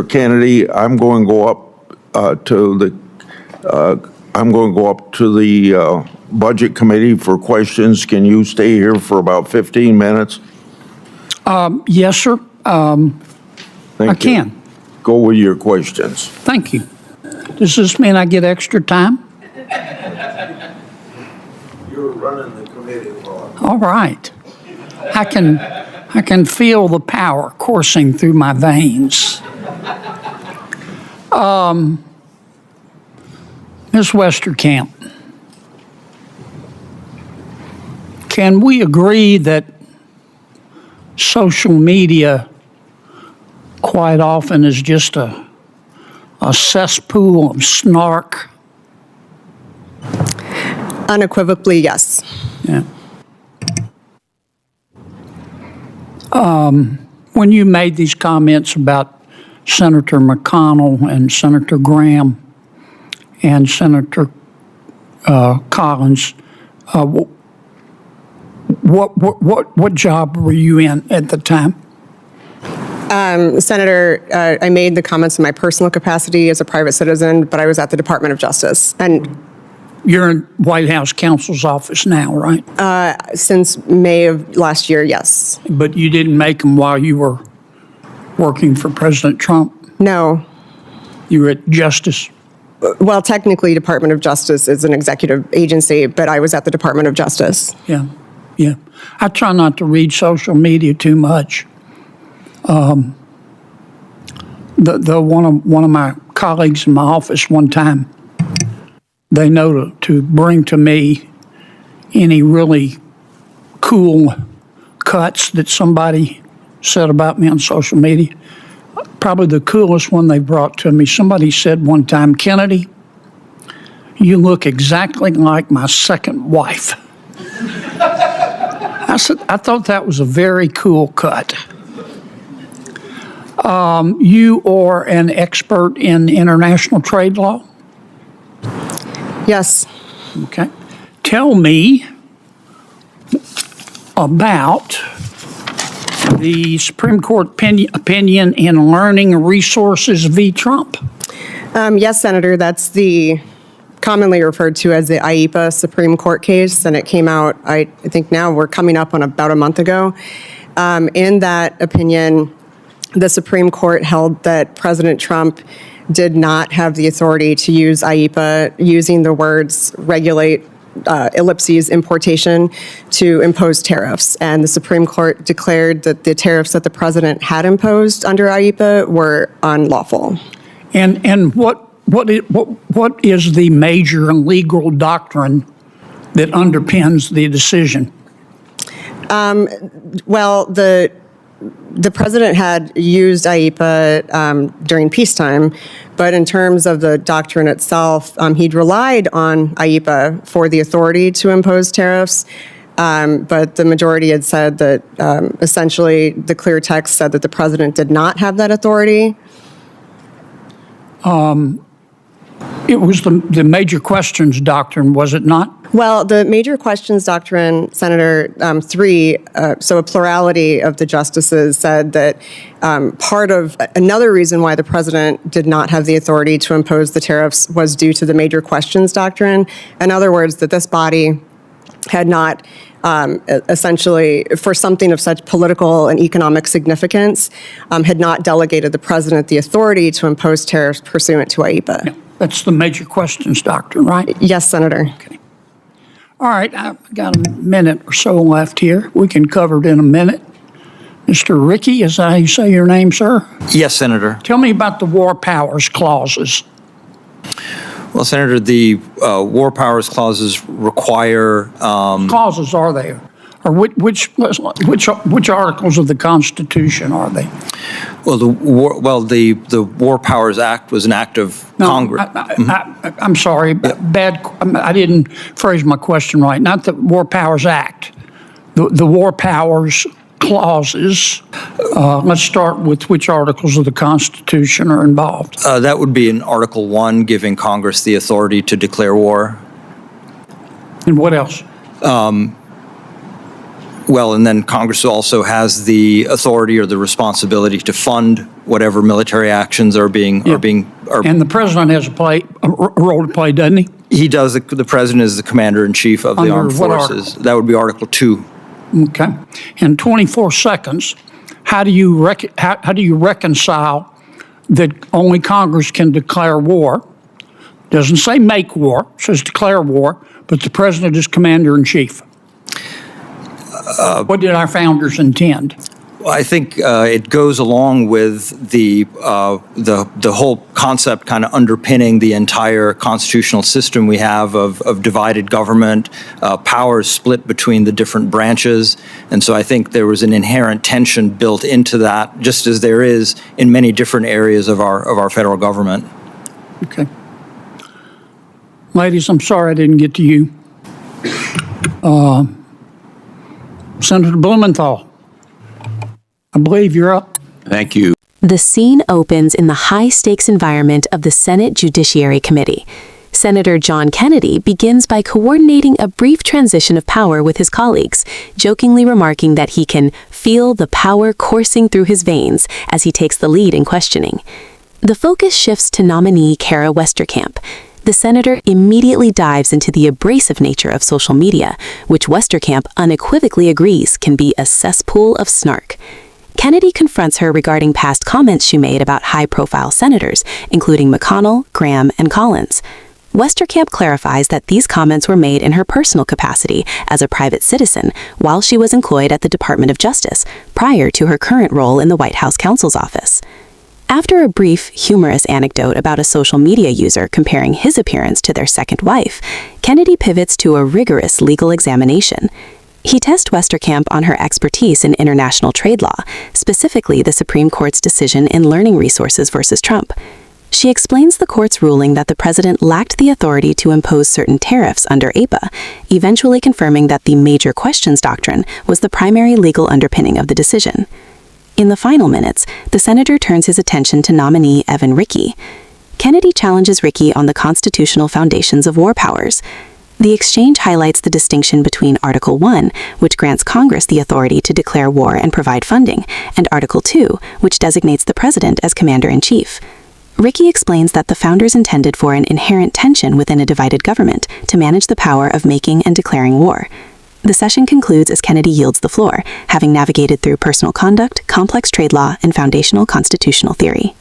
Kennedy, I'm going to go up to the Budget Committee for questions. Can you stay here for about 15 minutes? Yes, sir. I can. Go with your questions. Thank you. Does this mean I get extra time? You're running the committee, Bob. All right. I can feel the power coursing through my veins. Ms. Westerkamp, can we agree that social media quite often is just a cesspool of snark? Unequivocally, yes. Yeah. When you made these comments about Senator McConnell and Senator Graham and Senator Collins, what job were you in at the time? Senator, I made the comments in my personal capacity as a private citizen, but I was at the Department of Justice. And you're in White House counsel's office now, right? Since May of last year, yes. But you didn't make them while you were working for President Trump? No. You were at Justice? Well, technically, Department of Justice is an executive agency, but I was at the Department of Justice. Yeah, yeah. I try not to read social media too much. One of my colleagues in my office one time, they know to bring to me any really cool cuts that somebody said about me on social media. Probably the coolest one they brought to me, somebody said one time, "Kennedy, you look exactly like my second wife." I said, I thought that was a very cool cut. You are an expert in international trade law? Yes. Okay. Tell me about the Supreme Court opinion in Learning Resources v. Trump. Yes, Senator, that's the commonly referred to as the IEPA Supreme Court case, and it came out, I think now we're coming up on about a month ago. In that opinion, the Supreme Court held that President Trump did not have the authority to use IEPA using the words regulate, ellipses, importation to impose tariffs. And the Supreme Court declared that the tariffs that the president had imposed under IEPA were unlawful. And what is the major legal doctrine that underpins the decision? Well, the president had used IEPA during peacetime, but in terms of the doctrine itself, he'd relied on IEPA for the authority to impose tariffs, but the majority had said that essentially the clear text said that the president did not have that authority. It was the major questions doctrine, was it not? Well, the major questions doctrine, Senator, 3, so a plurality of the justices said that part of another reason why the president did not have the authority to impose the tariffs was due to the major questions doctrine. In other words, that this body had not essentially, for something of such political and economic significance, had not delegated the president the authority to impose tariffs pursuant to IEPA. Yeah, that's the major questions doctrine, right? Yes, Senator. Okay. All right, I've got a minute or so left here. We can cover it in a minute. Mr. Rickey, is that how you say your name, sir? Yes, Senator. Tell me about the war powers clauses. Well, Senator, the war powers clauses require Clauses are they? Or which articles of the Constitution are they? well, the War Powers Act was an act of Congress. I'm sorry, I didn't phrase my question right. Not the War Powers Act, the War Powers clauses. Let's start with which articles of the Constitution are involved. That would be in Article 1, giving Congress the authority to declare war. And what else? Well, and then Congress also has the authority or the responsibility to fund whatever military actions are being. And the president has a role to play, doesn't he? He does. The president is the commander-in-chief of the Under armed what forces. article? That would be Article 2. Okay. In 24 seconds, how do you reconcile that only Congress can declare war? Doesn't say make war, it says declare war, but the president is commander-in-chief. What did our founders intend? I think it goes along with the whole concept kind of underpinning the entire constitutional system we have of divided government, powers split between the different branches. And so I think there was an inherent tension built into that, just as there is in many different areas of our federal government. Okay. Ladies, I'm sorry I didn't get to you. Senator Blumenthal, I believe you're up. Thank you. The scene opens in the high-stakes environment of the Senate Judiciary Committee. Senator John Kennedy begins by coordinating a brief transition of power with his colleagues, jokingly remarking that he can feel the power coursing through his veins as he takes the lead in questioning. The focus shifts to nominee Kara Westerkamp. The senator immediately dives into the abrasive nature of social media, which Westerkamp unequivocally agrees can be a cesspool of snark. Kennedy confronts her regarding past comments she made about high-profile senators, including McConnell, Graham, and Collins. Westerkamp clarifies that these comments were made in her personal capacity as a private citizen while she was employed at the Department of Justice, prior to her current role in the White House counsel's office. After a brief, humorous anecdote about a social media user comparing his appearance to their second wife, Kennedy pivots to a rigorous legal examination. He tests Westerkamp on her expertise in international trade law, specifically the Supreme Court's decision in Learning Resources versus Trump. She explains the court's ruling that the president lacked the authority to impose certain tariffs under APA, eventually confirming that the major questions doctrine was the primary legal underpinning of the decision. In the final minutes, the senator turns his attention to nominee Evan Rickey. Kennedy challenges Rickey on the constitutional foundations of war powers. The exchange highlights the distinction between Article 1, which grants Congress the authority to declare war and provide funding, and Article 2, which designates the president as commander-in-chief. Rickey explains that the founders intended for an inherent tension within a divided government to manage the power of making and declaring war. The session concludes as Kennedy yields the floor, having navigated through personal conduct, complex trade law, and foundational constitutional theory.